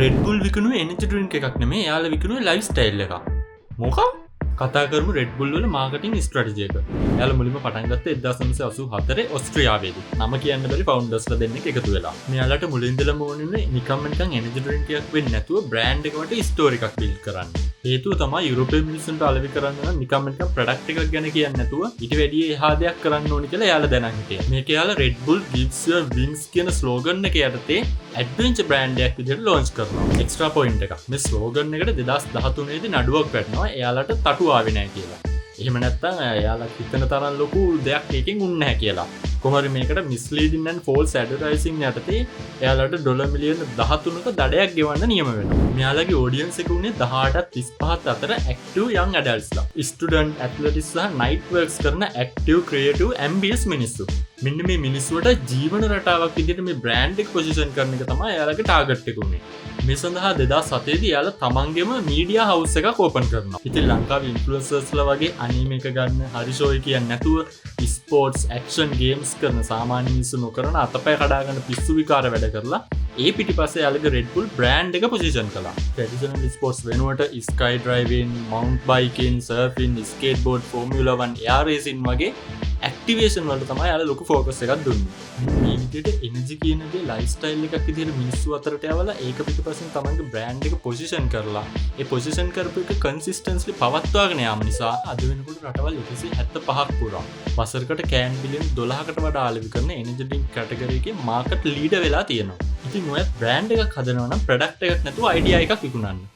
Red Bull විකුණුවේ energy drink එකක් නෙමෙයි. එයාලා විකුණුවේ ලයිෆ් ස්ටයිල් එකක්. මොකක්? කතා කරමු Red Bull වල මාකටිං ස්ට්‍රැටජි එක. එයාලා මුලින්ම පටන් ගත්තේ 1984 ඕස්ට්‍රියාවේදී. නම කියන්න බැරි ෆවුන්ඩර්ස්ලා දෙන්නෙක් එකතු වෙලා. මෙයාලට මුලින් ඉඳලම ඕනේ නිකම්ම නිකන් එනර්ජි ඩ්‍රින්ක් එකක් වෙන්නේ නැතුව බ්‍රෑන්ඩ් එකකට ස්ටෝරි එකක් බිල්ඩ් කරන්න. හේතුව තමයි යුරෝපීය මිනිස්සුන්ට අලෙවි කරන්න නම් නිකම්ම නිකන් ප්‍රොඩක්ට් එකක් ගැන කියන්නේ නැතුව ඊට වැඩිය එහා දෙයක් කරන්න ඕනි කියලා එයාලා දැනන් හිටියා. මේක එයාලා Red Bull gives you wings කියන ස්ලෝගන් එක යටතේ ඇඩ්වෙන්චර් බ්‍රෑන්ඩ් එකක් විදිහට ලොන්ච් කරනවා. එක්ස්ට්‍රා පොයින්ට් එකක්. මේ ස්ලෝගන් එකට 2013 දී නඩුවක් වැටෙනවා. එයාලට තටු ආවේ නැහැ කියලා. එහෙම නැත්නම් එයාලා හිතන තරම් ලොකු දෙයක් එකකින් උන්නේ නැහැ කියලා. කොහොමද මේකට misleading and false advertising යටතේ එයාලට ඩොලර් මිලියන 13ක දඩයක් ගෙවන්න නියම වෙනවා. මෙයාලගේ audience එක උනේ 18ට 35 අතර active young adultsලා. student athletes සහ night works කරන active creative ambitious මිනිස්සු. මෙන්න මේ මිනිස්සුන්ට ජීවන රටාවක් විදිහට මේ brand එක position කරන එක තමයි එයාලගේ target එක උනේ. මේ සඳහා 2007 දී එයාලා තමන්ගේම media house එකක් open කරනවා. ඉතින් ලංකාවේ influencersලා වගේ anime එක ගන්න හරි show එක කියන්නේ නැතුව sports action games කරන සාමාන්‍ය මිනිස්සු නොකරන අතපය කඩා ගන්න පිස්සු විකාර වැඩ කරලා ඒ පිටිපස්සේ යාළුවගේ Red Bull brand එක position කළා. traditional sports වෙනුවට sky driving, mountain biking, surfing, skateboard, formula 1 air racing වගේ activation වලට තමයි යාළුවා ලොකු focus එකක් දුන්නේ. මේ විදිහට energy කියන දේ lifestyle එකක් විදිහට මිනිස්සු අතරට යවලා ඒක පිටිපස්සෙන් තමන්ගේ brand එක position කරලා ඒ position කරපු එක consistently පවත්වාගෙන යාම නිසා අද වෙනකොට රටවල් 175ක් පුරා වසරකට කෑන් බිලියන් 12කට වඩා අලෙවි කරන energy drink category එකේ market leader වෙලා තියෙනවා. ඉතින් ඔයත් brand එකක් හදනවා නම් product එකක් නැතුව idea එකක් විකුණන්න.